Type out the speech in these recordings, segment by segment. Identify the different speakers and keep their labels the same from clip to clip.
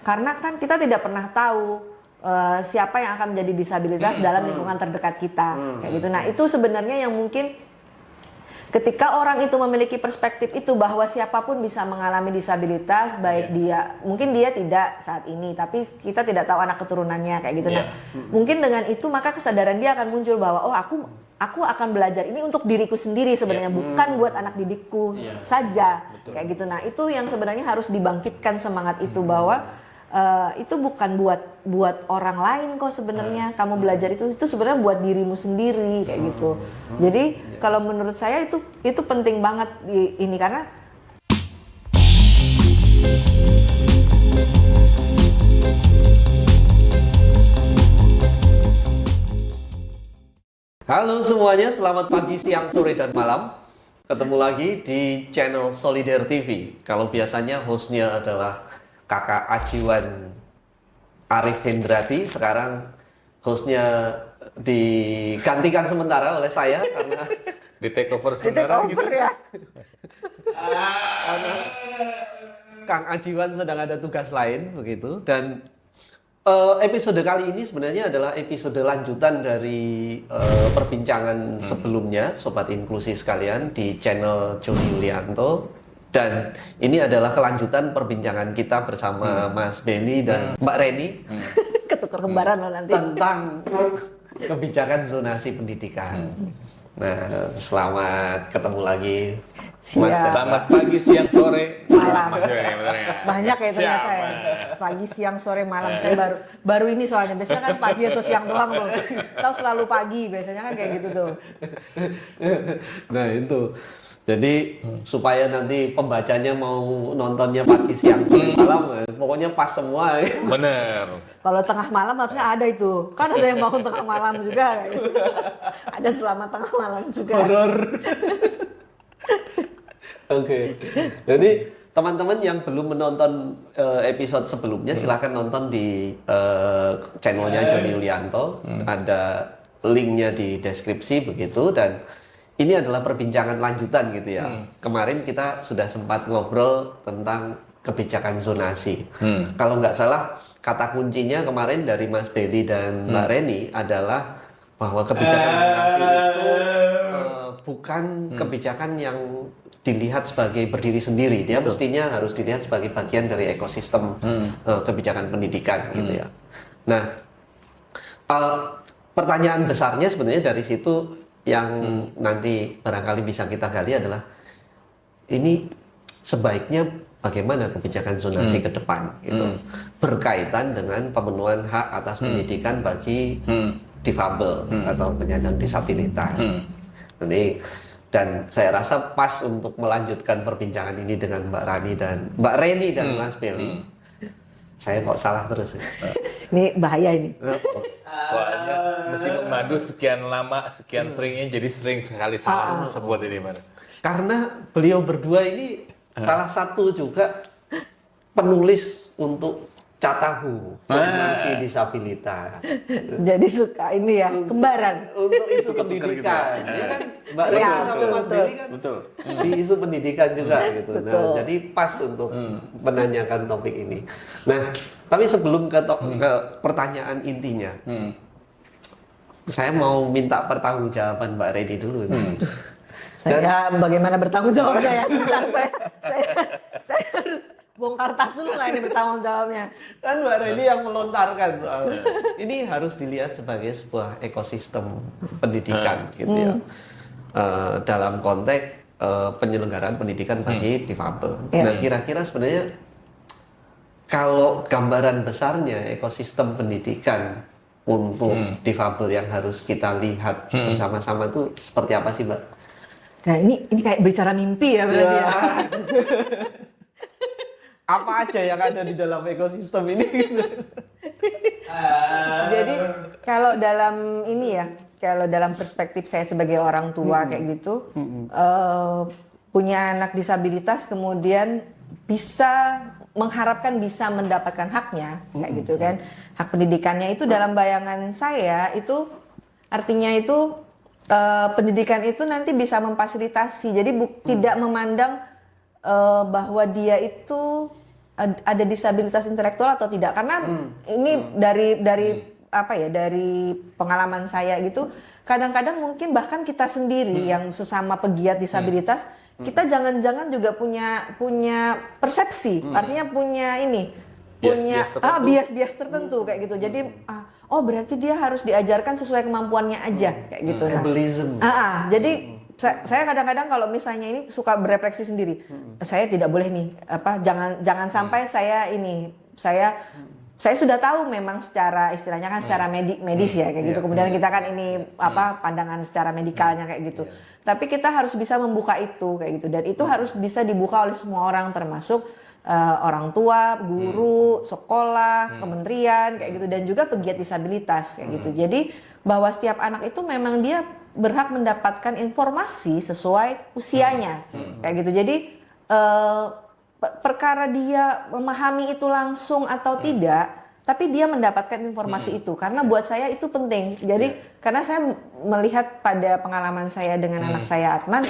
Speaker 1: Karena kan kita tidak pernah tahu siapa yang akan menjadi disabilitas dalam lingkungan terdekat kita, kayak gitu. Nah itu sebenarnya yang mungkin ketika orang itu memiliki perspektif itu bahwa siapapun bisa mengalami disabilitas, baik dia, mungkin dia tidak saat ini, tapi kita tidak tahu anak keturunannya kayak gitu. Nah, mungkin dengan itu maka kesadaran dia akan muncul bahwa oh aku akan belajar ini untuk diriku sendiri sebenarnya, bukan buat anak didikku saja, kayak gitu. Nah, itu yang sebenarnya harus dibangkitkan semangat itu bahwa itu bukan buat orang lain kok sebenarnya. Kamu belajar itu sebenarnya buat dirimu sendiri kayak gitu. Jadi kalau menurut saya itu penting banget ini karena
Speaker 2: Halo semuanya, selamat pagi, siang, sore, dan malam. Ketemu lagi di channel Solider TV. Kalau biasanya hostnya adalah Kakak Ajiwan Arif Hendrati, sekarang hostnya digantikan sementara oleh saya karena
Speaker 3: di take over sementara gitu
Speaker 1: ya.
Speaker 2: karena Kang Ajiwan sedang ada tugas lain begitu. Dan episode kali ini sebenarnya adalah episode lanjutan dari perbincangan sebelumnya, Sobat Inklusi sekalian, di channel Joni Yulianto. Dan ini adalah kelanjutan perbincangan kita bersama Mas Benny dan Mbak Reni
Speaker 1: Ketukar kembaran loh nanti.
Speaker 2: tentang kebijakan zonasi pendidikan. Nah, selamat ketemu lagi, Mas.
Speaker 1: Siap.
Speaker 3: Selamat pagi, siang, sore,
Speaker 1: Malam.
Speaker 3: Mas Yoni, benernya.
Speaker 1: Banyak ya ternyata ya. Pagi, siang, sore, malam. Saya baru ini soalnya. Biasanya kan pagi atau siang doang tuh. Tahu selalu pagi, biasanya kan kayak gitu tuh.
Speaker 2: Nah, itu. Jadi supaya nanti pembacanya mau nontonnya pagi, siang, sore, malam, pokoknya pas semua.
Speaker 3: Bener.
Speaker 1: Kalau tengah malam harusnya ada itu. Kan ada yang bangun tengah malam juga. Kayak gitu. Ada selama tengah malam juga.
Speaker 2: Horor. Oke. Jadi teman-teman yang belum menonton episode sebelumnya silahkan nonton di channelnya Joni Yulianto. Ada linknya di deskripsi begitu. Dan ini adalah perbincangan lanjutan gitu ya. Kemarin kita sudah sempat ngobrol tentang kebijakan zonasi. Kalau nggak salah kata kuncinya kemarin dari Mas Benny dan Mbak Reni adalah bahwa kebijakan zonasi itu bukan kebijakan yang dilihat sebagai berdiri sendiri. Dia mestinya harus dilihat sebagai bagian dari ekosistem kebijakan pendidikan gitu ya. Nah, pertanyaan besarnya sebenarnya dari situ yang nanti barangkali bisa kita gali adalah ini sebaiknya bagaimana kebijakan zonasi ke depan gitu, berkaitan dengan pemenuhan hak atas pendidikan bagi difabel atau penyandang disabilitas. Dan saya rasa pas untuk melanjutkan perbincangan ini dengan Mbak Reni dan Mas Beli. Saya kok salah terus ya?
Speaker 1: Ini bahaya ini.
Speaker 3: Soalnya mesti memadu sekian lama, sekian seringnya, jadi sering sekali salah sebut ini mana.
Speaker 2: Karena beliau berdua ini salah satu juga penulis untuk Catahu, formasi disabilitas.
Speaker 1: Jadi suka ini ya, kembaran.
Speaker 2: Untuk isu pendidikan. Ya kan, Mbak Reni sama Mas Beli kan
Speaker 3: Betul.
Speaker 2: di isu pendidikan juga gitu. Nah,
Speaker 1: Betul.
Speaker 2: jadi pas untuk menanyakan topik ini. Nah, tapi sebelum ke pertanyaan intinya, saya mau minta pertanggungjawaban Mbak Reni dulu.
Speaker 1: Saya bagaimana bertanggung jawabnya ya? Sebentar saya harus bongkar tas dulu nggak ini bertanggung jawabnya?
Speaker 2: Kan Mbak Reni yang melontarkan soalnya. Ini harus dilihat sebagai sebuah ekosistem pendidikan gitu ya. Dalam konteks penyelenggaraan pendidikan bagi difabel. Nah, kira-kira sebenarnya kalau gambaran besarnya ekosistem pendidikan untuk difabel yang harus kita lihat bersama-sama itu seperti apa sih, Mbak?
Speaker 1: Nah ini kayak bicara mimpi ya berarti ya.
Speaker 2: Apa aja yang ada di dalam ekosistem ini?
Speaker 1: Jadi kalau dalam ini ya, kalau dalam perspektif saya sebagai orang tua kayak gitu, punya anak disabilitas kemudian bisa mengharapkan bisa mendapatkan haknya kayak gitu kan, hak pendidikannya itu dalam bayangan saya itu artinya itu pendidikan itu nanti bisa memfasilitasi, jadi tidak memandang bahwa dia itu ada disabilitas intelektual atau tidak, karena ini dari apa ya, dari pengalaman saya gitu, kadang-kadang mungkin bahkan kita sendiri yang sesama pegiat disabilitas, kita jangan-jangan juga punya persepsi, artinya punya ini, punya bias tertentu kayak gitu. Jadi oh berarti dia harus diajarkan sesuai kemampuannya aja kayak gitu.
Speaker 2: Ableism.
Speaker 1: Jadi saya kadang-kadang kalau misalnya ini suka berefleksi sendiri, saya tidak boleh nih jangan sampai saya sudah tahu memang secara istilahnya kan secara medis ya kayak gitu. Kemudian kita kan ini pandangan secara medikalnya kayak gitu. Tapi kita harus bisa membuka itu kayak gitu, dan itu harus bisa dibuka oleh semua orang, termasuk orang tua, guru, sekolah, kementerian kayak gitu, dan juga pegiat disabilitas kayak gitu. Jadi bahwa setiap anak itu memang dia berhak mendapatkan informasi sesuai usianya kayak gitu. Jadi perkara dia memahami itu langsung atau tidak, tapi dia mendapatkan informasi itu, karena buat saya itu penting. Jadi karena saya melihat pada pengalaman saya dengan anak saya Adnan,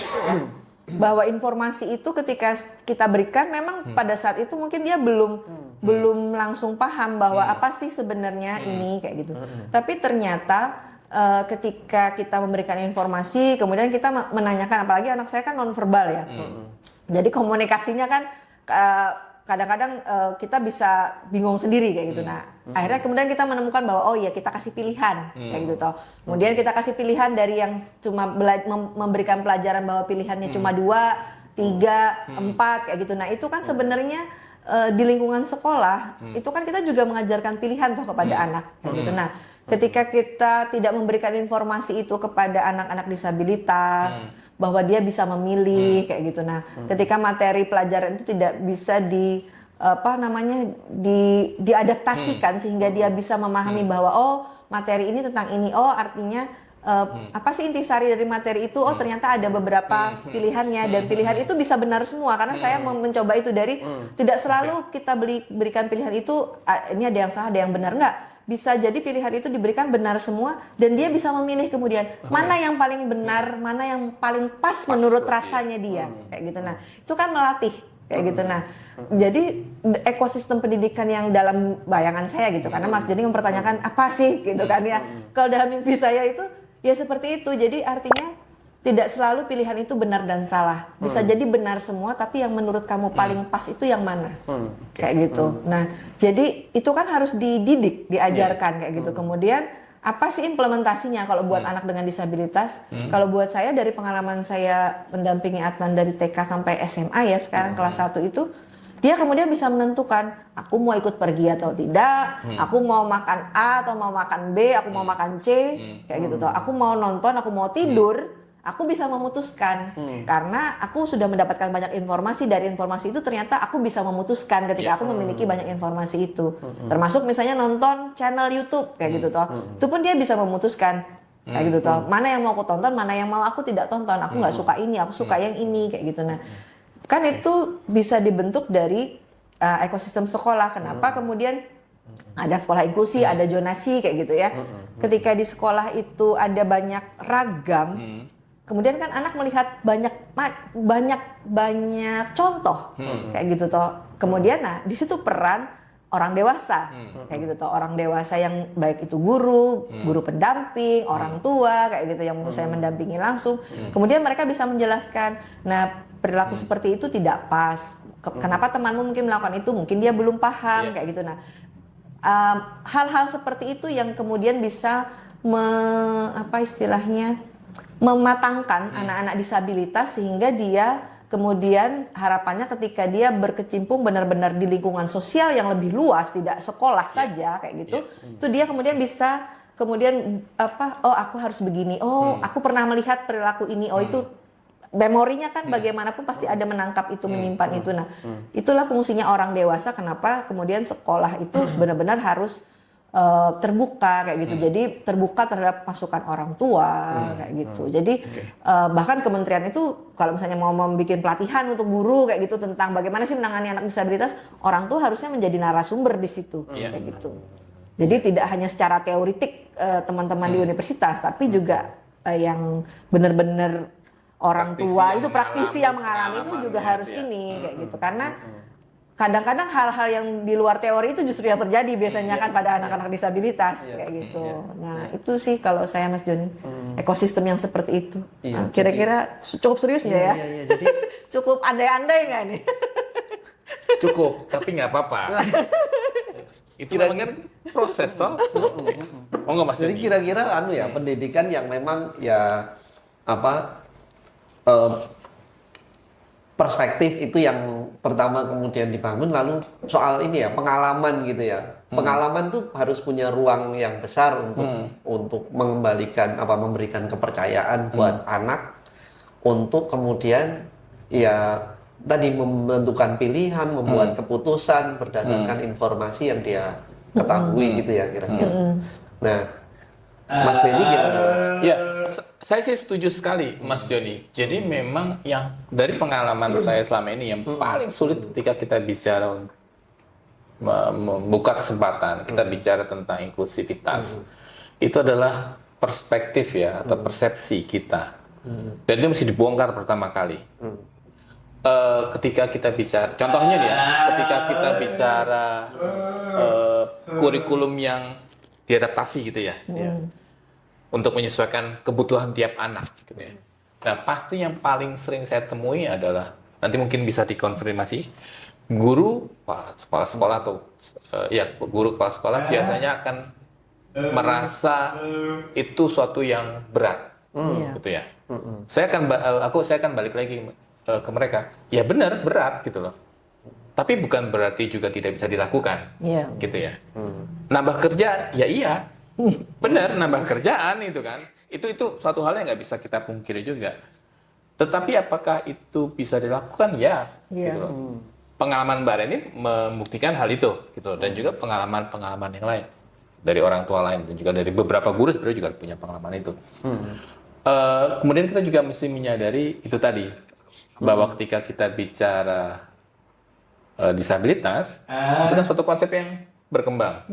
Speaker 1: bahwa informasi itu ketika kita berikan memang pada saat itu mungkin dia belum langsung paham bahwa apa sih sebenarnya ini kayak gitu. Tapi ternyata ketika kita memberikan informasi, kemudian kita menanyakan, apalagi anak saya kan nonverbal ya. Jadi komunikasinya kan kadang-kadang kita bisa bingung sendiri kayak gitu. Nah, akhirnya kemudian kita menemukan bahwa oh iya, kita kasih pilihan kayak gitu toh. Kemudian kita kasih pilihan dari yang cuma memberikan pelajaran bahwa pilihannya cuma 2, 3, 4 kayak gitu. Nah, itu kan sebenarnya di lingkungan sekolah itu kan kita juga mengajarkan pilihan toh kepada anak kayak gitu. Nah, ketika kita tidak memberikan informasi itu kepada anak-anak disabilitas, bahwa dia bisa memilih kayak gitu. Nah, ketika materi pelajaran itu tidak bisa diadaptasikan sehingga dia bisa memahami bahwa oh materi ini tentang ini, oh artinya apa sih intisari dari materi itu, oh ternyata ada beberapa pilihannya, dan pilihan itu bisa benar semua, karena saya mencoba itu dari tidak selalu kita berikan pilihan itu ini ada yang salah ada yang benar, enggak. Bisa jadi pilihan itu diberikan benar semua, dan dia bisa memilih kemudian mana yang paling benar, mana yang paling pas menurut rasanya dia kayak gitu. Nah, itu kan melatih kayak gitu. Nah, jadi ekosistem pendidikan yang dalam bayangan saya gitu, karena Mas Joni mempertanyakan apa sih gitu kan ya. Kalau dalam mimpi saya itu ya seperti itu. Jadi artinya tidak selalu pilihan itu benar dan salah. Bisa jadi benar semua, tapi yang menurut kamu paling pas itu yang mana? Kayak gitu. Nah, jadi itu kan harus dididik, diajarkan kayak gitu. Kemudian apa sih implementasinya kalau buat anak dengan disabilitas? Kalau buat saya, dari pengalaman saya mendampingi Adnan dari TK sampai SMA ya, sekarang kelas 1 itu, dia kemudian bisa menentukan, aku mau ikut pergi atau tidak, aku mau makan A atau mau makan B, aku mau makan C, kayak gitu. Aku mau nonton, aku mau tidur, aku bisa memutuskan. Karena aku sudah mendapatkan banyak informasi, dari informasi itu ternyata aku bisa memutuskan ketika aku memiliki banyak informasi itu. Termasuk misalnya nonton channel YouTube kayak gitu toh. Itu pun dia bisa memutuskan kayak gitu toh. Mana yang mau aku tonton, mana yang mau aku tidak tonton. Aku nggak suka ini, aku suka yang ini kayak gitu. Nah, kan itu bisa dibentuk dari ekosistem sekolah. Kenapa kemudian ada sekolah inklusi, ada zonasi kayak gitu ya. Ketika di sekolah itu ada banyak ragam, kemudian kan anak melihat banyak contoh kayak gitu toh. Kemudian nah di situ peran orang dewasa kayak gitu toh. Orang dewasa yang baik itu guru pendamping, orang tua kayak gitu yang saya mendampingi langsung. Kemudian mereka bisa menjelaskan, nah perilaku seperti itu tidak pas. Kenapa temanmu mungkin melakukan itu? Mungkin dia belum paham kayak gitu. Nah, hal-hal seperti itu yang kemudian bisa mematangkan anak-anak disabilitas, sehingga dia kemudian harapannya ketika dia berkecimpung benar-benar di lingkungan sosial yang lebih luas, tidak sekolah saja kayak gitu, itu dia kemudian bisa oh aku harus begini, oh aku pernah melihat perilaku ini, oh itu memorinya kan bagaimanapun pasti ada menangkap itu, menyimpan itu. Nah, itulah fungsinya orang dewasa, kenapa kemudian sekolah itu benar-benar harus terbuka kayak gitu. Jadi terbuka terhadap masukan orang tua kayak gitu. Jadi bahkan kementerian itu kalau misalnya mau membuat pelatihan untuk guru kayak gitu tentang bagaimana sih menangani anak disabilitas, orang tua harusnya menjadi narasumber di situ kayak gitu. Jadi tidak hanya secara teoritik teman-teman di universitas, tapi juga yang benar-benar orang tua itu praktisi yang mengalami itu juga harus ini kayak gitu. Karena kadang-kadang hal-hal yang di luar teori itu justru yang terjadi biasanya kan pada anak-anak disabilitas kayak gitu. Nah, itu sih kalau saya Mas Joni, ekosistem yang seperti itu.
Speaker 2: Iya,
Speaker 1: Nah, kira-kira cukup serius nggak ya?
Speaker 2: Iya, jadi
Speaker 1: Cukup andai-andai nggak nih?
Speaker 3: Cukup, tapi nggak apa-apa. Itu namanya kan proses toh. Oh nggak Mas
Speaker 2: jadi
Speaker 3: Joni?
Speaker 2: kira-kira pendidikan yang memang perspektif itu yang pertama kemudian dibangun, lalu soal ini pengalaman gitu ya. Pengalaman tuh harus punya ruang yang besar untuk mengembalikan memberikan kepercayaan buat anak untuk kemudian tadi menentukan pilihan, membuat keputusan berdasarkan informasi yang dia ketahui gitu ya kira-kira. Nah, Mas Benny gimana?
Speaker 3: Ya, saya sih setuju sekali, Mas Joni. Jadi memang yang dari pengalaman saya selama ini yang paling sulit ketika kita bicara membuka kesempatan, kita bicara tentang inklusivitas, itu adalah perspektif ya atau persepsi kita. Dan itu mesti dibongkar pertama kali. Ketika kita bicara, contohnya nih ya, ketika kita bicara kurikulum yang diadaptasi gitu ya. Untuk menyesuaikan kebutuhan tiap anak gitu ya. Nah, pasti yang paling sering saya temui adalah nanti mungkin bisa dikonfirmasi guru kepala sekolah atau guru kepala sekolah biasanya akan merasa itu suatu yang berat gitu ya. Saya akan balik lagi ke mereka. Ya benar berat gitu loh. Tapi bukan berarti juga tidak bisa dilakukan. Gitu ya. Nambah kerja ya iya. Benar, nambah kerjaan itu kan. Itu suatu hal yang nggak bisa kita pungkiri juga. Tetapi apakah itu bisa dilakukan? Ya. Gitu loh. Pengalaman Mbak Reni membuktikan hal itu. Gitu. Dan juga pengalaman-pengalaman yang lain. Dari orang tua lain. Dan juga dari beberapa guru sebenarnya juga punya pengalaman itu. Kemudian kita juga mesti menyadari itu tadi. Bahwa ketika kita bicara disabilitas, itu kan suatu konsep yang berkembang.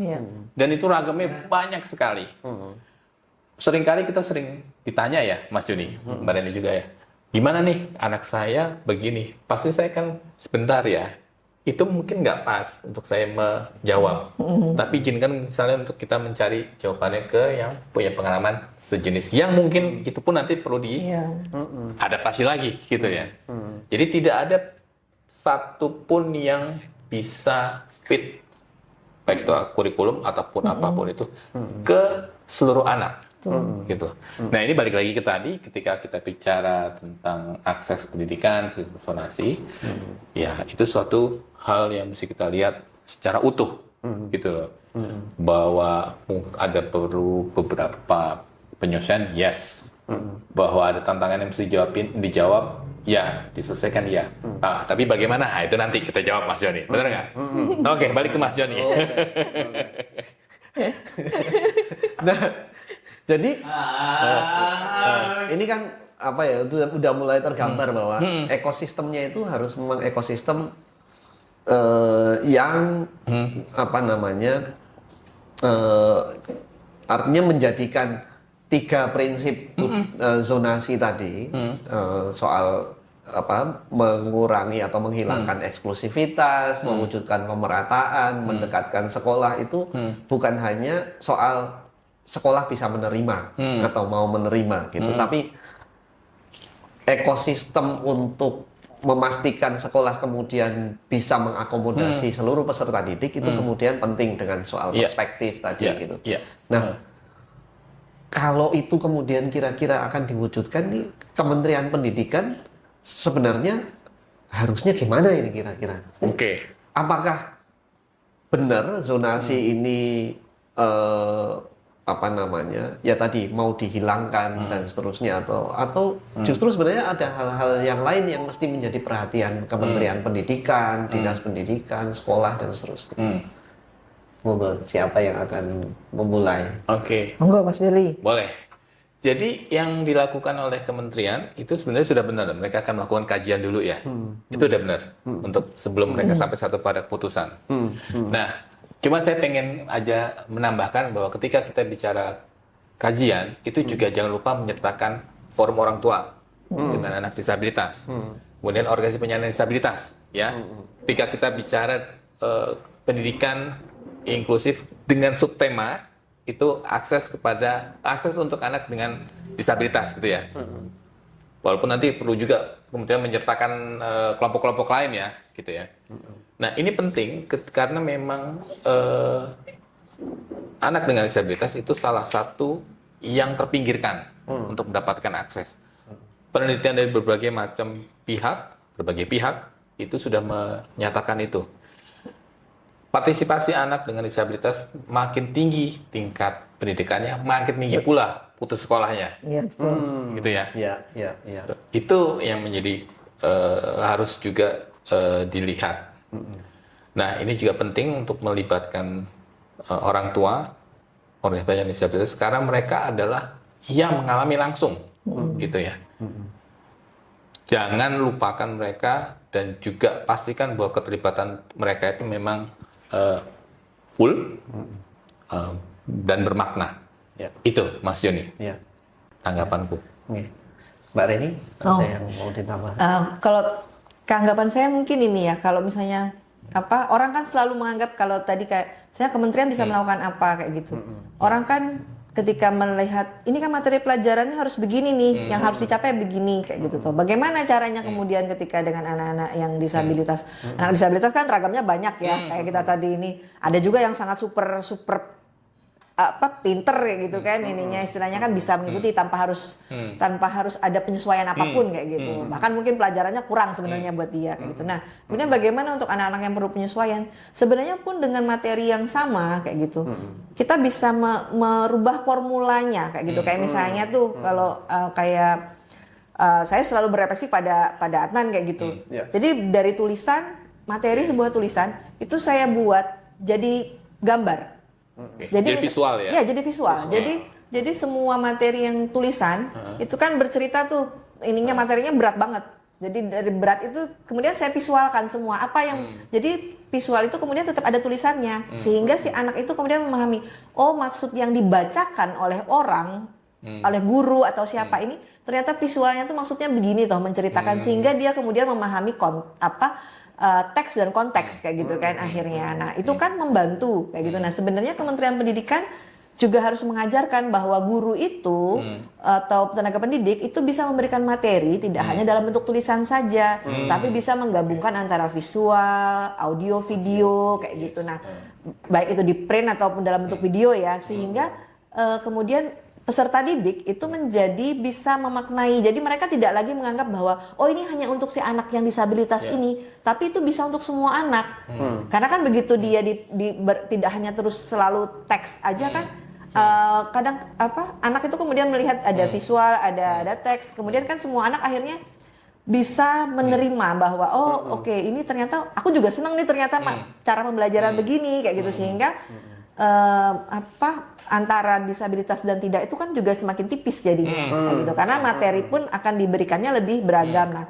Speaker 3: Dan itu ragamnya banyak sekali. Seringkali kita sering ditanya ya, Mas Joni, Mbak Reni juga ya, gimana nih anak saya begini? Pasti saya kan sebentar ya, itu mungkin nggak pas untuk saya menjawab. Tapi izinkan misalnya untuk kita mencari jawabannya ke yang punya pengalaman sejenis, yang mungkin itu pun nanti perlu diadaptasi lagi gitu ya. Jadi tidak ada satupun yang bisa fit baik itu kurikulum ataupun apapun itu ke seluruh anak gitu. Nah ini balik lagi ke tadi ketika kita bicara tentang akses pendidikan, sistem zonasi, ya itu suatu hal yang mesti kita lihat secara utuh gitu loh. Bahwa ada perlu beberapa penyesuaian, yes. Bahwa ada tantangan yang mesti dijawab, ya, diselesaikan ya. Tapi bagaimana? Nah, itu nanti kita jawab Mas Joni. Benar nggak? Oke, balik ke Mas Joni.
Speaker 2: Nah, jadi ini kan udah mulai tergambar bahwa ekosistemnya itu harus memang ekosistem yang artinya menjadikan 3 prinsip zonasi tadi soal mengurangi atau menghilangkan eksklusivitas, mewujudkan pemerataan, mendekatkan sekolah itu bukan hanya soal sekolah bisa menerima atau mau menerima gitu, tapi ekosistem untuk memastikan sekolah kemudian bisa mengakomodasi seluruh peserta didik itu kemudian penting dengan soal perspektif tadi gitu. Nah, kalau itu kemudian kira-kira akan diwujudkan nih, Kementerian Pendidikan sebenarnya harusnya gimana ini kira-kira? Apakah benar zonasi ini ya tadi mau dihilangkan dan seterusnya atau justru sebenarnya ada hal-hal yang lain yang mesti menjadi perhatian Kementerian Pendidikan, Dinas Pendidikan, sekolah dan seterusnya. Siapa yang akan memulai?
Speaker 1: Monggo Mas Billy.
Speaker 3: Boleh. Jadi yang dilakukan oleh kementerian itu sebenarnya sudah benar. Mereka akan melakukan kajian dulu ya. Itu udah benar. Untuk sebelum mereka sampai satu pada keputusan. Nah, cuma saya pengen aja menambahkan bahwa ketika kita bicara kajian, itu juga jangan lupa menyertakan forum orang tua dengan anak disabilitas. Kemudian organisasi penyandang disabilitas. ya. Ketika kita bicara pendidikan inklusif dengan subtema itu akses untuk anak dengan disabilitas gitu ya. Walaupun nanti perlu juga kemudian menyertakan kelompok-kelompok lain ya, gitu ya. Nah ini penting karena memang anak dengan disabilitas itu salah satu yang terpinggirkan untuk mendapatkan akses. Penelitian dari berbagai pihak itu sudah menyatakan itu. Partisipasi anak dengan disabilitas makin tinggi tingkat pendidikannya, makin tinggi pula putus sekolahnya.
Speaker 1: Iya, betul.
Speaker 3: Gitu ya.
Speaker 2: Iya.
Speaker 3: Itu yang menjadi harus juga dilihat. Nah, ini juga penting untuk melibatkan orang tua, orang yang disabilitas. Sekarang mereka adalah yang mengalami langsung, gitu ya. Jangan lupakan mereka dan juga pastikan bahwa keterlibatan mereka itu memang full dan bermakna.
Speaker 2: Ya.
Speaker 3: Itu, Mas Joni,
Speaker 2: Ya.
Speaker 3: tanggapanku.
Speaker 2: Oke. Mbak Reni, ada yang mau ditambah?
Speaker 1: Kalau keanggapan saya mungkin ini ya, kalau misalnya orang kan selalu menganggap kalau tadi kayak saya kementerian bisa melakukan apa kayak gitu. Orang kan ketika melihat ini kan materi pelajarannya harus begini nih, yang harus dicapai begini kayak gitu tuh. Bagaimana caranya kemudian ketika dengan anak-anak yang disabilitas? Anak disabilitas kan ragamnya banyak ya, kayak kita tadi ini. Ada juga yang sangat super pinter kayak gitu kan, ininya istilahnya kan bisa mengikuti tanpa harus ada penyesuaian apapun kayak gitu. Bahkan mungkin pelajarannya kurang sebenarnya buat dia kayak gitu. Nah, kemudian bagaimana untuk anak-anak yang perlu penyesuaian? Sebenarnya pun dengan materi yang sama kayak gitu. Kita bisa merubah formulanya kayak gitu. Kayak misalnya tuh kalau saya selalu berefleksi pada Adnan kayak gitu. Jadi dari materi sebuah tulisan itu saya buat jadi gambar.
Speaker 3: Jadi visual ya?
Speaker 1: Iya, jadi visual. Jadi semua materi yang tulisan itu kan bercerita tuh materinya berat banget. Jadi dari berat itu kemudian saya visualkan semua jadi visual itu kemudian tetap ada tulisannya sehingga si anak itu kemudian memahami maksud yang dibacakan oleh orang oleh guru atau siapa ini ternyata visualnya tuh maksudnya begini toh menceritakan sehingga dia kemudian memahami teks dan konteks kayak gitu kan akhirnya. Nah, itu kan membantu kayak gitu. Nah, sebenarnya Kementerian Pendidikan juga harus mengajarkan bahwa guru itu atau tenaga pendidik itu bisa memberikan materi tidak hanya dalam bentuk tulisan saja, tapi bisa menggabungkan antara visual, audio, video kayak gitu. Nah, baik itu di print ataupun dalam bentuk video ya, sehingga kemudian peserta didik itu menjadi bisa memaknai. Jadi mereka tidak lagi menganggap bahwa ini hanya untuk si anak yang disabilitas ini, tapi itu bisa untuk semua anak. Karena kan begitu dia tidak hanya terus selalu teks aja kan, kadang anak itu kemudian melihat ada visual, ada teks, kemudian kan semua anak akhirnya bisa menerima bahwa oke, ini ternyata aku juga senang nih ternyata cara pembelajaran begini kayak gitu sehingga antara disabilitas dan tidak itu kan juga semakin tipis jadinya gitu karena materi pun akan diberikannya lebih beragam. Nah,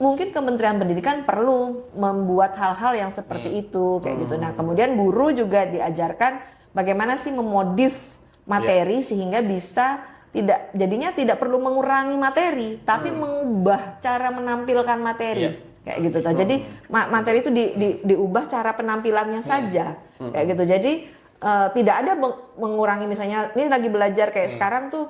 Speaker 1: mungkin Kementerian Pendidikan perlu membuat hal-hal yang seperti itu kayak gitu. Nah, kemudian guru juga diajarkan bagaimana sih memodif materi sehingga bisa tidak perlu mengurangi materi tapi mengubah cara menampilkan materi. Kayak gitu toh. Jadi materi itu diubah cara penampilannya saja. Kayak gitu. Jadi tidak ada mengurangi misalnya ini lagi belajar kayak sekarang tuh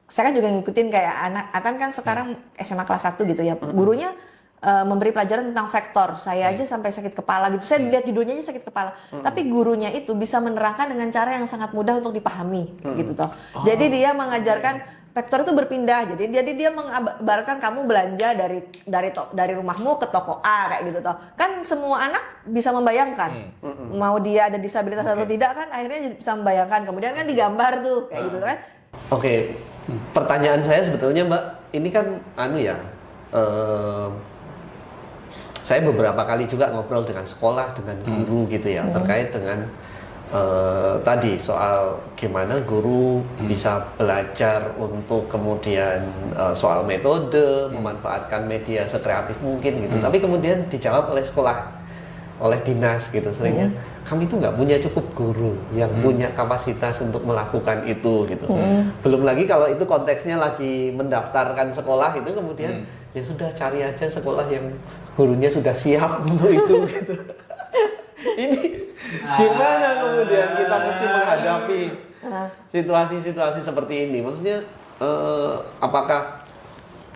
Speaker 1: saya kan juga ngikutin kayak Atan kan sekarang SMA kelas 1 gitu ya. Gurunya memberi pelajaran tentang vektor. Saya aja sampai sakit kepala gitu. Saya lihat judulnya aja sakit kepala. Tapi gurunya itu bisa menerangkan dengan cara yang sangat mudah untuk dipahami gitu toh. Jadi dia mengajarkan vektor itu berpindah. Jadi dia mengabarkan kamu belanja dari rumahmu ke toko A kayak gitu toh. Kan semua anak bisa membayangkan. Mau dia ada disabilitas atau tidak kan akhirnya bisa membayangkan. Kemudian kan digambar tuh kayak gitu kan.
Speaker 2: Oke. Pertanyaan saya sebetulnya Mbak, ini kan saya beberapa kali juga ngobrol dengan sekolah, dengan guru gitu ya, terkait dengan tadi soal gimana guru bisa belajar untuk kemudian soal metode, memanfaatkan media sekreatif mungkin gitu. Tapi kemudian dijawab oleh sekolah oleh dinas gitu seringnya kami tuh nggak punya cukup guru yang punya kapasitas untuk melakukan itu gitu. Belum lagi kalau itu konteksnya lagi mendaftarkan sekolah itu kemudian ya sudah cari aja sekolah yang gurunya sudah siap untuk itu gitu. Ini gimana kemudian kita mesti menghadapi situasi-situasi seperti ini? Maksudnya apakah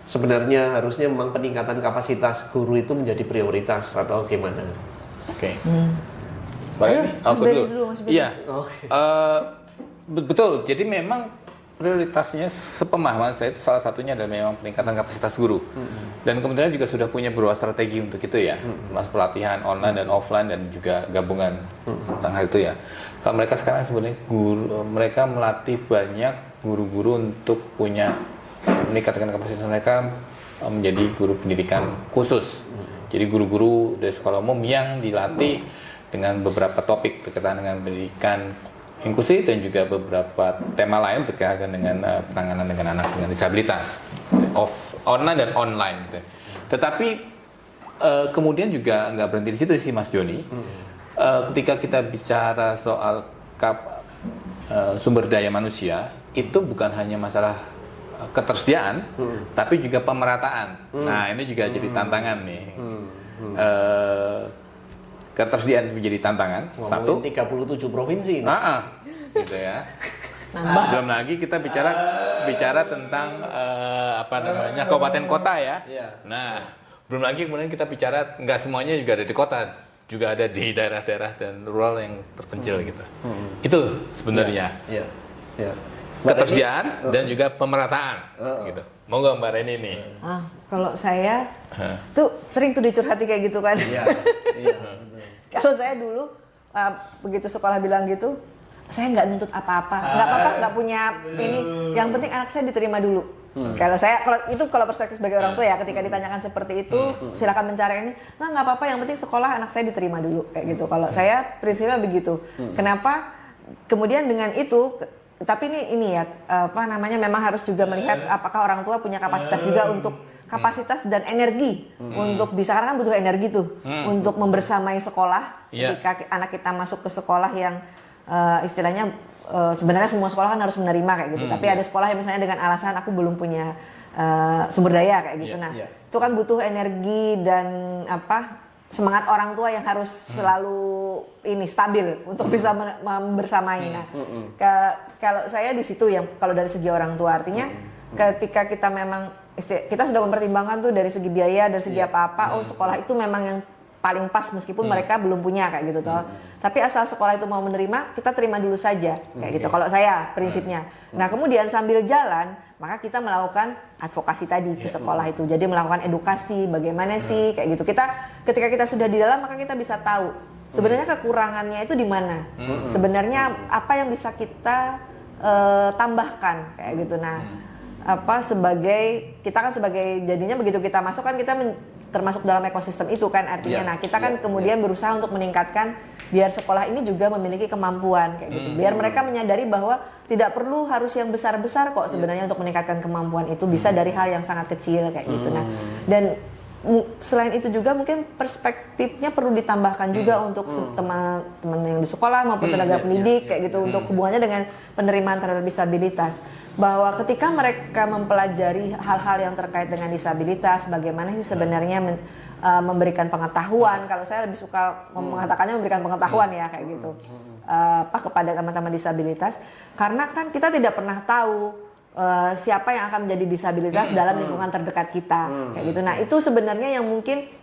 Speaker 2: sebenarnya harusnya memang peningkatan kapasitas guru itu menjadi prioritas atau gimana?
Speaker 3: Oke.
Speaker 1: Ayo, Mas Beri dulu, Mas Beri.
Speaker 3: Iya. Betul. Jadi memang prioritasnya sepemahaman saya itu salah satunya adalah memang peningkatan kapasitas guru. Dan kemudian juga sudah punya beberapa strategi untuk itu ya, mas pelatihan online dan offline dan juga gabungan tentang hal itu ya. Kalau mereka sekarang sebenarnya mereka melatih banyak guru-guru untuk punya meningkatkan kapasitas mereka menjadi guru pendidikan khusus. Jadi guru-guru dari sekolah umum yang dilatih dengan beberapa topik berkaitan dengan pendidikan inklusi dan juga beberapa tema lain berkaitan dengan penanganan dengan anak dengan disabilitas, online dan online gitu. Tetapi kemudian juga nggak berhenti di situ sih Mas Joni. Ketika kita bicara soal sumber daya manusia, itu bukan hanya masalah ketersediaan, tapi juga pemerataan. Nah ini juga jadi tantangan nih. Ketersediaan menjadi tantangan. Satu.
Speaker 2: 37 provinsi.
Speaker 3: Gitu ya. Belum lagi kita bicara tentang kabupaten kota ya. Nah, belum lagi kemudian kita bicara nggak semuanya juga ada di kota, juga ada di daerah-daerah dan rural yang terpencil gitu. Itu sebenarnya. Ketersediaan dan juga pemerataan gitu. Monggo Mbak Reni nih.
Speaker 1: Kalau saya tuh sering tuh dicurhati kayak gitu kan. Kalau saya dulu begitu sekolah bilang gitu, saya nggak nuntut apa-apa, nggak apa-apa, nggak punya ini. Yang penting anak saya diterima dulu. Kalau perspektif sebagai orang tua ya, ketika ditanyakan seperti itu, silakan mencari ini. Nggak apa-apa, yang penting sekolah anak saya diterima dulu kayak gitu. Kalau saya prinsipnya begitu. Kenapa? Kemudian dengan itu. Tapi ini ya, memang harus juga melihat apakah orang tua punya kapasitas juga untuk kapasitas dan energi untuk bisa, karena kan butuh energi tuh untuk membersamai sekolah ketika anak kita masuk ke sekolah yang istilahnya sebenarnya semua sekolah kan harus menerima kayak gitu. Tapi ada sekolah yang misalnya dengan alasan aku belum punya sumber daya kayak gitu. Itu kan butuh energi dan semangat orang tua yang harus selalu stabil untuk bisa membersamai. Nah, kalau saya di situ yang kalau dari segi orang tua artinya ketika kita memang kita sudah mempertimbangkan tuh dari segi biaya, dari segi apa-apa, sekolah itu memang yang paling pas meskipun mereka belum punya kayak gitu toh. Tapi asal sekolah itu mau menerima, kita terima dulu saja kayak gitu. Kalau saya prinsipnya. Nah, kemudian sambil jalan maka kita melakukan advokasi tadi ke sekolah itu. Jadi melakukan edukasi bagaimana sih kayak gitu. Ketika kita sudah di dalam maka kita bisa tahu sebenarnya kekurangannya itu di mana. Sebenarnya apa yang bisa kita tambahkan kayak gitu. Nah, kita kan sebagai jadinya begitu kita masuk kan kita termasuk dalam ekosistem itu kan artinya. Nah, kita kan kemudian berusaha untuk meningkatkan biar sekolah ini juga memiliki kemampuan kayak gitu. Biar mereka menyadari bahwa tidak perlu harus yang besar-besar kok sebenarnya untuk meningkatkan kemampuan itu, bisa dari hal yang sangat kecil kayak gitu. Nah, dan selain itu juga mungkin perspektifnya perlu ditambahkan juga untuk teman-teman yang di sekolah maupun tenaga pendidik kayak gitu untuk hubungannya dengan penerimaan terhadap disabilitas. Bahwa ketika mereka mempelajari hal-hal yang terkait dengan disabilitas, bagaimana sih sebenarnya memberikan pengetahuan. Kalau saya lebih suka mengatakannya memberikan pengetahuan ya kayak gitu kepada teman-teman disabilitas, karena kan kita tidak pernah tahu siapa yang akan menjadi disabilitas dalam lingkungan terdekat kita kayak gitu. Nah, itu sebenarnya yang mungkin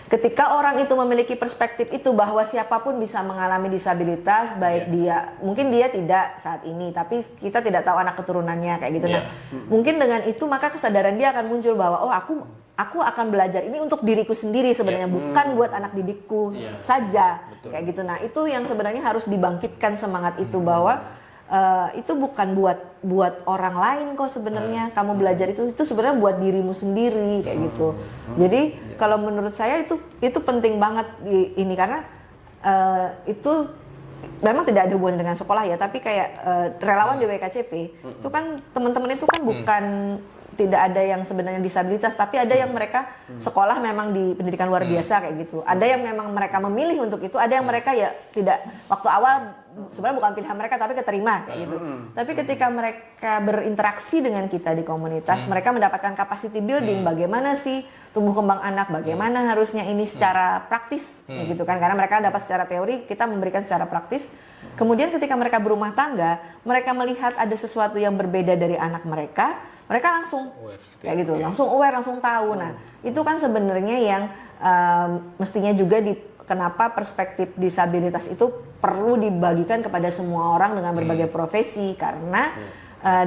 Speaker 1: ketika orang itu memiliki perspektif itu bahwa siapapun bisa mengalami disabilitas, baik dia mungkin dia tidak saat ini, tapi kita tidak tahu anak keturunannya kayak gitu. Nah, mungkin dengan itu maka kesadaran dia akan muncul bahwa aku akan belajar ini untuk diriku sendiri sebenarnya, bukan buat anak didikku saja kayak gitu. Nah, itu yang sebenarnya harus dibangkitkan semangat itu bahwa itu bukan buat orang lain kok sebenarnya. Kamu belajar itu sebenarnya buat dirimu sendiri kayak gitu. Jadi kalau menurut saya itu penting banget ini karena itu memang tidak ada hubungannya dengan sekolah ya, tapi kayak relawan di WKCP itu kan teman-teman itu kan bukan tidak ada yang sebenarnya disabilitas, tapi ada yang mereka sekolah memang di pendidikan luar biasa kayak gitu. Ada yang memang mereka memilih untuk itu, ada yang mereka ya tidak, waktu awal sebenarnya bukan pilihan mereka tapi keterima kayak gitu. Tapi ketika mereka berinteraksi dengan kita di komunitas, mereka mendapatkan capacity building, bagaimana sih tumbuh kembang anak, bagaimana harusnya ini secara praktis kayak gitu kan. Karena mereka dapat secara teori, kita memberikan secara praktis. Kemudian ketika mereka berumah tangga, mereka melihat ada sesuatu yang berbeda dari anak mereka, mereka langsung kayak gitu, langsung aware, langsung tahu. Nah, itu kan sebenarnya yang mestinya juga kenapa perspektif disabilitas itu perlu dibagikan kepada semua orang dengan berbagai profesi, karena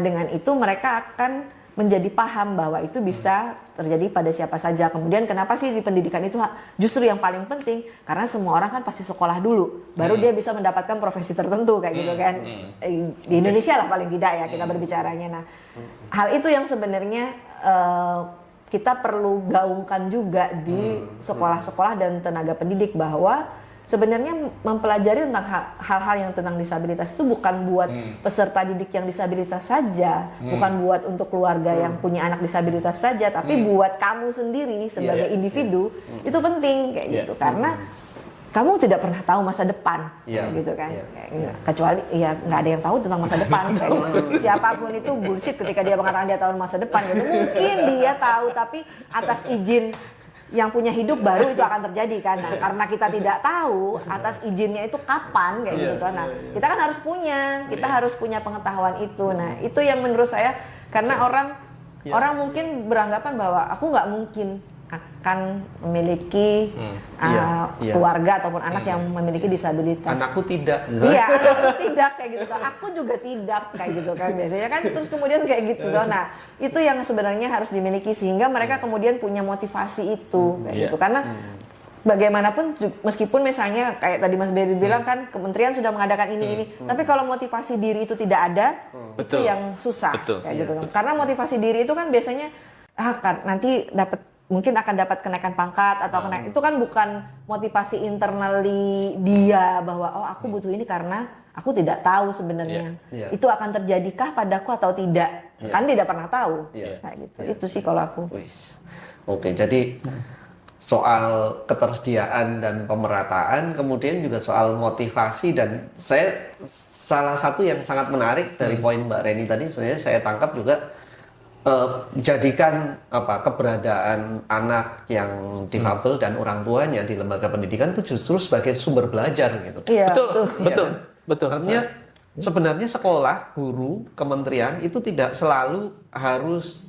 Speaker 1: dengan itu mereka akan menjadi paham bahwa itu bisa terjadi pada siapa saja. Kemudian kenapa sih di pendidikan itu justru yang paling penting? Karena semua orang kan pasti sekolah dulu, baru dia bisa mendapatkan profesi tertentu kayak gitu kan. Di Indonesia lah paling tidak ya kita berbicaranya. Nah, hal itu yang sebenarnya kita perlu gaungkan juga di sekolah-sekolah dan tenaga pendidik, bahwa sebenarnya mempelajari tentang hal-hal yang tentang disabilitas itu bukan buat peserta didik yang disabilitas saja, bukan buat untuk keluarga yang punya anak disabilitas saja, tapi buat kamu sendiri sebagai individu itu penting kayak gitu, karena kamu tidak pernah tahu masa depan, kayak gitu kan. Kecuali ya nggak ada yang tahu tentang masa depan. Kayak gitu. Siapapun itu bullshit ketika dia mengatakan dia tahu masa depan. Gitu. Mungkin dia tahu, tapi atas izin yang punya hidup baru itu akan terjadi kan. Nah, karena kita tidak tahu atas izinnya itu kapan kayak gitu. Nah, kita kan harus harus punya pengetahuan itu. Nah, itu yang menurut saya, karena orang mungkin beranggapan bahwa aku nggak mungkin akan memiliki keluarga ataupun anak yang memiliki disabilitas.
Speaker 2: Anakku tidak.
Speaker 1: Iya, anakku tidak kayak gitu. Aku juga tidak kayak gitu kan biasanya kan. Terus kemudian kayak gitu. Nah, itu yang sebenarnya harus dimiliki sehingga mereka kemudian punya motivasi itu kayak gitu. Karena bagaimanapun meskipun misalnya kayak tadi Mas Berry bilang kan kementerian sudah mengadakan ini, tapi kalau motivasi diri itu tidak ada, itu yang susah kayak gitu. Karena motivasi diri itu kan biasanya kan nanti mungkin akan dapat kenaikan pangkat atau itu kan bukan motivasi internally dia bahwa oh aku butuh ini karena aku tidak tahu sebenarnya itu akan terjadikah padaku atau tidak, kan tidak pernah tahu kayak gitu. Itu sih kalau aku.
Speaker 2: Oke, jadi soal ketersediaan dan pemerataan, kemudian juga soal motivasi, dan salah satu yang sangat menarik dari poin Mbak Reni tadi sebenarnya saya tangkap juga jadikan keberadaan anak yang difabel dan orang tuanya di lembaga pendidikan itu justru sebagai sumber belajar gitu.
Speaker 1: Iya,
Speaker 3: betul.
Speaker 2: Artinya sebenarnya sekolah, guru, kementerian itu tidak selalu harus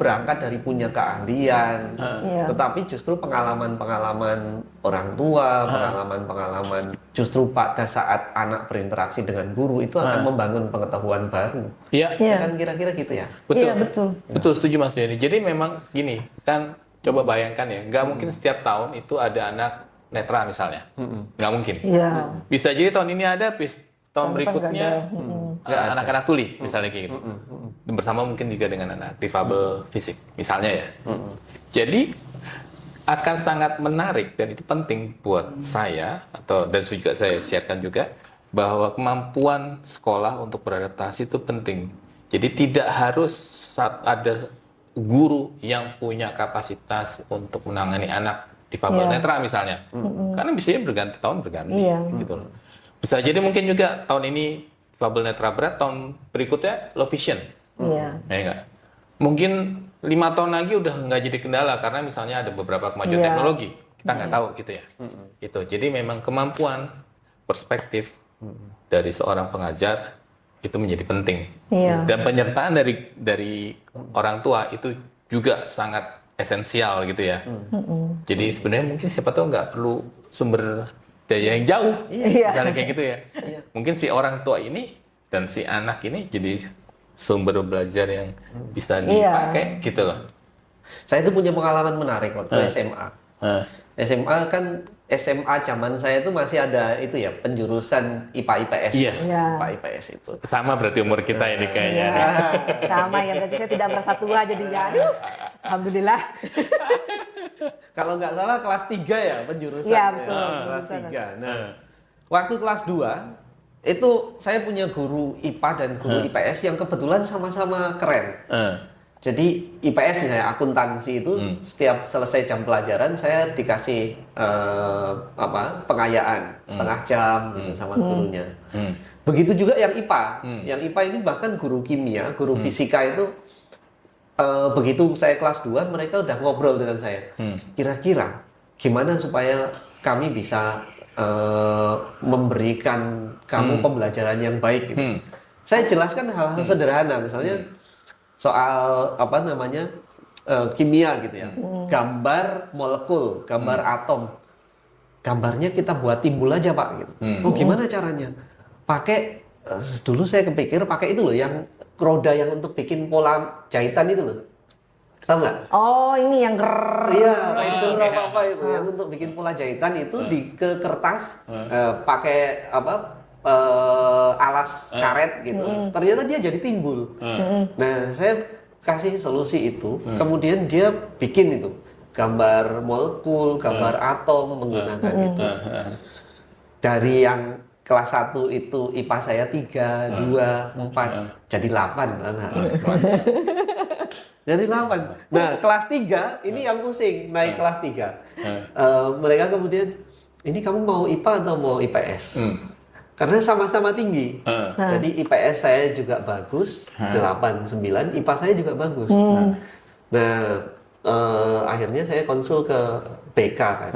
Speaker 2: berangkat dari punya keahlian, tetapi justru pengalaman-pengalaman orang tua, pengalaman-pengalaman justru pada saat anak berinteraksi dengan guru itu akan membangun pengetahuan baru.
Speaker 3: Iya.
Speaker 2: Kan kira-kira gitu ya.
Speaker 3: Betul.
Speaker 1: Iya, betul.
Speaker 3: Betul, setuju Mas Denny. Jadi memang gini, kan coba bayangkan ya, nggak mungkin setiap tahun itu ada anak netra misalnya. Nggak mungkin.
Speaker 1: Iya.
Speaker 3: Bisa jadi tahun ini ada, tahun berikutnya anak-anak tuli misalnya kayak gitu. Bersama mungkin juga dengan anak difabel fisik misalnya ya. Jadi akan sangat menarik dan itu penting buat saya dan juga saya sharekan juga bahwa kemampuan sekolah untuk beradaptasi itu penting. Jadi tidak harus ada guru yang punya kapasitas untuk menangani anak difabel netra misalnya. Karena biasanya berganti gitu loh. Bisa jadi mungkin juga tahun ini difabel netra berat, tahun berikutnya low vision. Ya enggak? Mungkin 5 tahun lagi udah nggak jadi kendala karena misalnya ada beberapa kemajuan teknologi. Kita nggak tahu gitu ya. Itu. Jadi memang kemampuan perspektif dari seorang pengajar itu menjadi penting. Dan penyertaan dari orang tua itu juga sangat esensial gitu ya. Jadi sebenarnya mungkin siapa tahu nggak perlu sumber daya yang jauh, misalnya kayak gitu ya. Mungkin si orang tua ini dan si anak ini jadi sumber belajar yang bisa dipakai gitu loh.
Speaker 2: Saya itu punya pengalaman menarik waktu SMA. SMA zaman saya itu masih ada itu ya, penjurusan IPA IPS. IPA IPS itu.
Speaker 3: Sama berarti umur kita ini kayaknya.
Speaker 1: Sama ya, berarti saya tidak merasa tua jadinya. Aduh, alhamdulillah.
Speaker 2: Kalau nggak salah kelas 3 ya penjurusan.
Speaker 1: Iya, betul.
Speaker 2: Kelas 3. Nah, waktu kelas 2 itu saya punya guru IPA dan guru IPS yang kebetulan sama-sama keren. Jadi IPS misalnya akuntansi itu setiap selesai jam pelajaran saya dikasih pengayaan setengah jam gitu sama gurunya. Begitu juga yang IPA. Yang IPA ini bahkan guru kimia, guru fisika itu begitu saya kelas 2 mereka udah ngobrol dengan saya. Kira-kira gimana supaya kami bisa memberikan kamu pembelajaran yang baik gitu. Saya jelaskan hal-hal sederhana misalnya soal kimia gitu ya. Gambar molekul, gambar atom. Gambarnya kita buat timbul aja Pak gitu. Oh gimana caranya? Pakai dulu saya kepikir pakai itu loh yang roda yang untuk bikin pola jahitan itu loh. Tahu nggak?
Speaker 1: Oh, ini yang
Speaker 2: Iya, itu apa itu yang untuk bikin pola jahitan itu ke kertas pakai alas karet gitu. Ternyata dia jadi timbul. Nah, saya kasih solusi itu, kemudian dia bikin itu gambar molekul, gambar atom menggunakan itu. Dari yang kelas 1 itu IPA saya 3, 2, 4, jadi 8 Jadi 8. Nah, kelas 3 ini yang pusing, naik kelas 3. Mereka kemudian, ini kamu mau IPA atau mau IPS? Karena sama-sama tinggi. Jadi IPS saya juga bagus, 8, 9, IPA saya juga bagus. Nah, akhirnya saya konsul ke BK kan.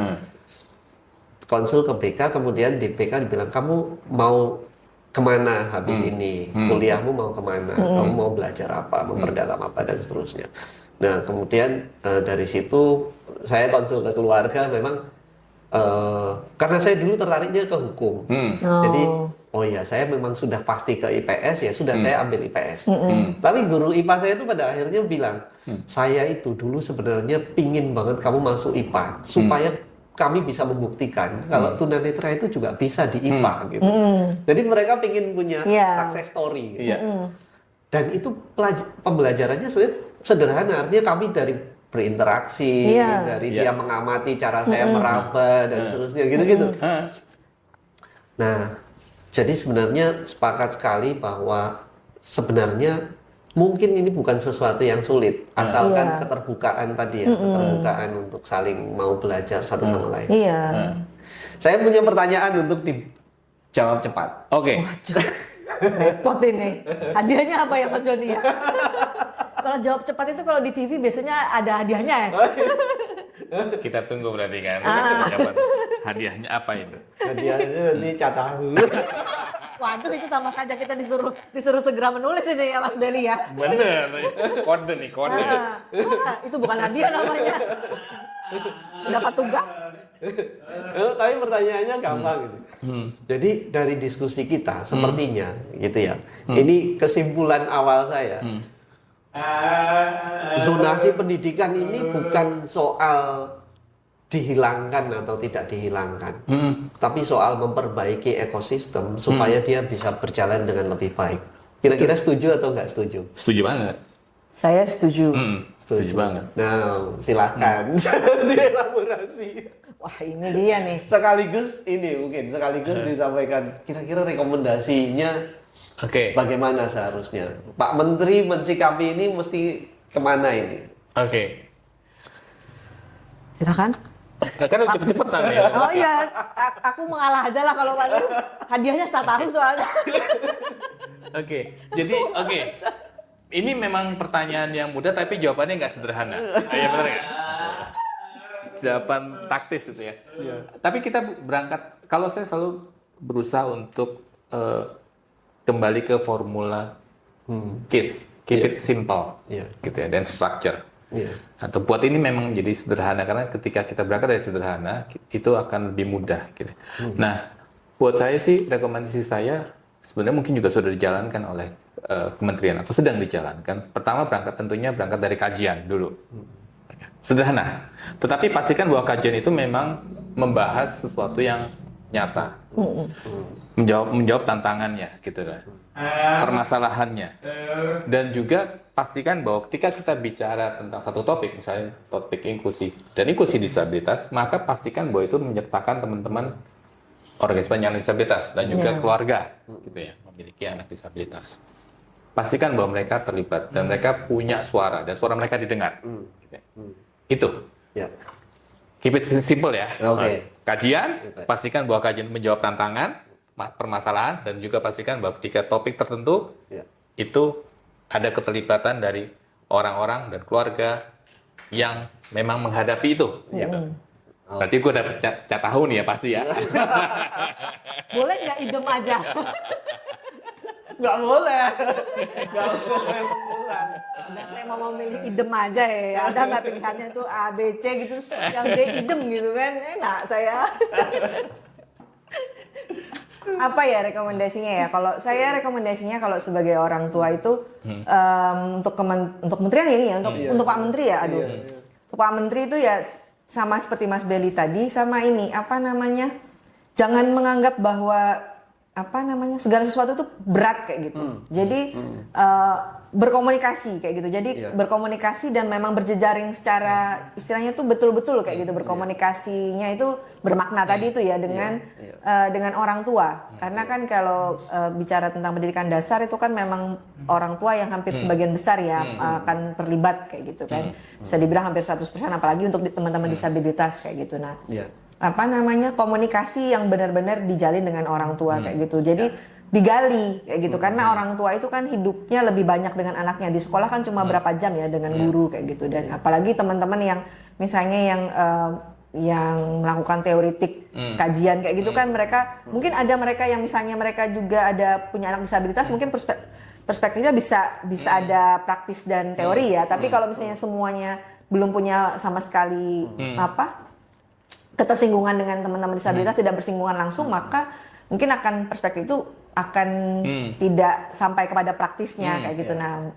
Speaker 2: Konsul ke BK, kemudian di BK dibilang, kamu mau kemana habis ini? Kuliahmu mau kemana? Kamu mau belajar apa? Memperdalam apa? Dan seterusnya. Nah, kemudian dari situ saya konsul ke keluarga, memang karena saya dulu tertariknya ke hukum. Jadi, oh ya saya memang sudah pasti ke IPS, ya sudah saya ambil IPS. Tapi guru IPA saya itu pada akhirnya bilang, saya itu dulu sebenarnya pingin banget kamu masuk IPA, supaya kami bisa membuktikan kalau tunanetra itu juga bisa di IPA gitu. Jadi mereka pingin punya success story. Gitu. Dan itu pembelajarannya sebenarnya sederhana. Artinya kami dari berinteraksi, dari dia mengamati cara saya meraba dan seterusnya gitu-gitu. Nah, jadi sebenarnya sepakat sekali bahwa sebenarnya mungkin ini bukan sesuatu yang sulit, asalkan keterbukaan tadi ya, keterbukaan untuk saling mau belajar satu sama lain. Saya punya pertanyaan untuk dijawab cepat.
Speaker 3: Oke.
Speaker 1: Repot ini. Hadiahnya apa ya Mas Joni ya? Kalau jawab cepat itu kalau di TV biasanya ada hadiahnya ya?
Speaker 3: Kita tunggu berarti kan. Hadiahnya apa itu?
Speaker 2: Hadiahnya nanti catat dulu.
Speaker 1: Waduh, itu sama saja kita disuruh segera menulis ini ya Mas Beli ya.
Speaker 3: Bener, kode nih, kode.
Speaker 1: Itu bukan hadiah namanya. Dapat tugas.
Speaker 2: Tapi pertanyaannya gampang gitu. Jadi dari diskusi kita sepertinya gitu ya. Ini kesimpulan awal saya. Zonasi pendidikan ini bukan soal dihilangkan atau tidak dihilangkan, tapi soal memperbaiki ekosistem supaya dia bisa berjalan dengan lebih baik. Kira-kira setuju atau nggak setuju?
Speaker 3: Setuju banget.
Speaker 1: Saya setuju.
Speaker 3: Setuju banget.
Speaker 2: Nah, silakan dielaborasi.
Speaker 1: Wah, ini dia nih.
Speaker 2: Sekaligus disampaikan kira-kira rekomendasinya. Bagaimana seharusnya Pak Menteri mensikapi ini, mesti kemana ini?
Speaker 1: Silakan.
Speaker 3: Kan cepet-cepetan ya.
Speaker 1: Oh iya, aku mengalah aja lah kalau hadiahnya Catarum soalnya.
Speaker 3: Jadi ini memang pertanyaan yang mudah tapi jawabannya nggak sederhana. Iya benar nggak? Jawaban taktis itu ya. Tapi kita berangkat, kalau saya selalu berusaha untuk kembali ke formula keep it simple, gitu ya, dan structure. Atau buat ini memang jadi sederhana, karena ketika kita berangkat dari sederhana itu akan lebih mudah gitu. Nah, buat saya sih rekomendasi saya sebenarnya mungkin juga sudah dijalankan oleh kementerian atau sedang dijalankan. Pertama tentunya berangkat dari kajian dulu. Sederhana. Tetapi pastikan bahwa kajian itu memang membahas sesuatu yang nyata. Menjawab tantangannya gitu lah. Permasalahannya. Dan juga pastikan bahwa ketika kita bicara tentang satu topik, misalnya topik inklusi dan inklusi disabilitas, maka pastikan bahwa itu menyertakan teman-teman organisasi penyandang disabilitas dan juga keluarga gitu ya, memiliki anak disabilitas. pastikan bahwa mereka terlibat dan mereka punya suara dan suara mereka didengar. Itu.
Speaker 2: Ya.
Speaker 3: Keep it simple ya.
Speaker 2: Oke.
Speaker 3: Kajian,
Speaker 2: Oke.
Speaker 3: pastikan bahwa kajian menjawab tantangan, permasalahan, dan juga pastikan bahwa ketika topik tertentu
Speaker 2: Ya.
Speaker 3: itu ada keterlibatan dari orang-orang dan keluarga yang memang menghadapi itu.
Speaker 2: Ya.
Speaker 3: Gitu. Berarti gue dapet cat tahu nih ya pasti ya.
Speaker 1: Boleh nggak idem aja?
Speaker 2: Nggak boleh. Nggak boleh mengulang.
Speaker 1: Nah, saya mau memilih idem aja ya. Ada nggak pilihannya tuh A, B, C gitu, terus yang D idem gitu kan? Enak saya. Apa ya rekomendasinya ya? Kalau saya rekomendasinya kalau sebagai orang tua itu untuk kementerian ini ya, untuk Pak Menteri ya, aduh. Untuk Pak Menteri itu ya sama seperti Mas Belly tadi, sama ini apa namanya? Jangan menganggap bahwa apa namanya segala sesuatu itu berat kayak gitu. Jadi berkomunikasi kayak gitu. Jadi berkomunikasi dan memang berjejaring secara istilahnya tuh betul-betul kayak gitu. Berkomunikasinya itu bermakna tadi itu ya dengan orang tua. Karena kan kalau bicara tentang pendidikan dasar itu kan memang orang tua yang hampir sebagian besar ya akan terlibat kayak gitu kan. Bisa dibilang hampir 100% apalagi untuk teman-teman disabilitas kayak gitu. Nah, apa namanya komunikasi yang benar-benar dijalin dengan orang tua kayak gitu. Jadi digali kayak gitu karena orang tua itu kan hidupnya lebih banyak dengan anaknya. Di sekolah kan cuma berapa jam ya dengan guru kayak gitu, dan apalagi teman-teman yang misalnya yang melakukan teoritik kajian kayak gitu kan mereka mungkin ada mereka yang misalnya mereka juga ada punya anak disabilitas mungkin perspektifnya bisa ada praktis dan teori ya. Tapi kalau misalnya semuanya belum punya sama sekali ketersinggungan dengan teman-teman disabilitas, tidak bersinggungan langsung, maka mungkin akan perspektif itu akan tidak sampai kepada praktisnya kayak gitu. Nah,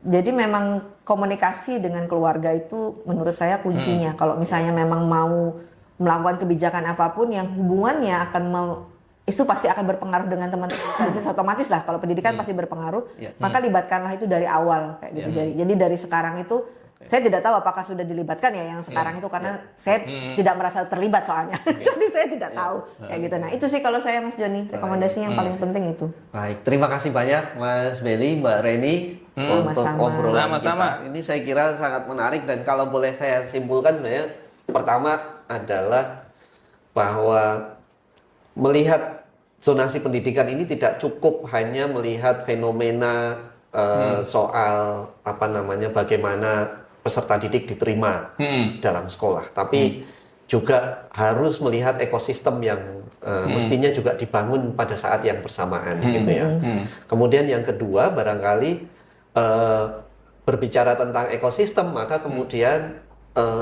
Speaker 1: jadi memang komunikasi dengan keluarga itu menurut saya kuncinya. Kalau misalnya memang mau melakukan kebijakan apapun yang hubungannya akan itu pasti akan berpengaruh dengan teman-teman disabilitas, otomatis lah kalau pendidikan pasti berpengaruh, maka libatkanlah itu dari awal kayak gitu. Jadi dari sekarang itu saya tidak tahu apakah sudah dilibatkan ya yang sekarang itu karena saya tidak merasa terlibat soalnya. Jadi saya tidak tahu kayak gitu. Nah, itu sih kalau saya Mas Joni, rekomendasi yang paling penting itu.
Speaker 2: Baik, terima kasih banyak Mas Belly, Mbak Reni untuk
Speaker 1: Sama-sama.
Speaker 2: obrolan
Speaker 3: Sama-sama.
Speaker 2: kita. Ini saya kira sangat menarik dan kalau boleh saya simpulkan sebenarnya pertama adalah bahwa melihat zonasi pendidikan ini tidak cukup hanya melihat fenomena soal bagaimana peserta didik diterima dalam sekolah, tapi juga harus melihat ekosistem yang mestinya juga dibangun pada saat yang bersamaan gitu ya. Kemudian yang kedua barangkali berbicara tentang ekosistem maka kemudian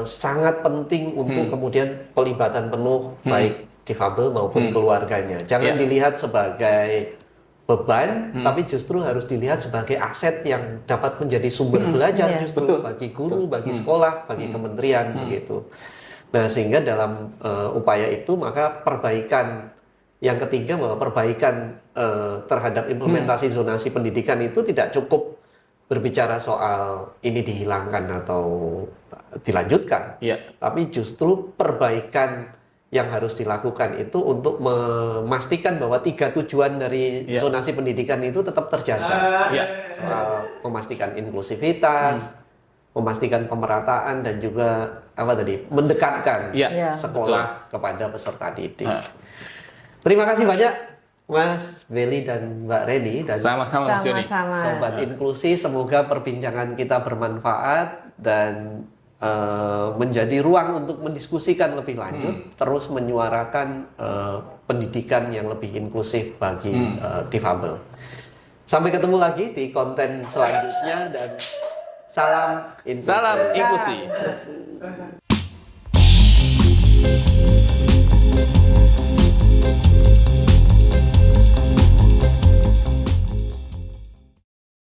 Speaker 2: sangat penting untuk kemudian pelibatan penuh baik difabel maupun keluarganya. Jangan dilihat sebagai beban, tapi justru harus dilihat sebagai aset yang dapat menjadi sumber belajar justru bagi guru, bagi sekolah, bagi kementerian begitu. Nah, sehingga dalam upaya itu maka perbaikan yang ketiga bahwa perbaikan terhadap implementasi zonasi pendidikan itu tidak cukup berbicara soal ini dihilangkan atau dilanjutkan, tapi justru perbaikan yang harus dilakukan itu untuk memastikan bahwa 3 tujuan dari zonasi pendidikan itu tetap terjaga. Soal memastikan inklusivitas, memastikan pemerataan dan juga mendekatkan sekolah kepada peserta didik. Terima kasih banyak Mas Belly dan Mbak Reni dan
Speaker 3: Sama-sama Mas Joni.
Speaker 2: Sobat Inklusi, semoga perbincangan kita bermanfaat dan menjadi ruang untuk mendiskusikan lebih lanjut, terus menyuarakan pendidikan yang lebih inklusif bagi difabel. Sampai ketemu lagi di konten selanjutnya dan salam inklusi.
Speaker 3: Salam inklusi.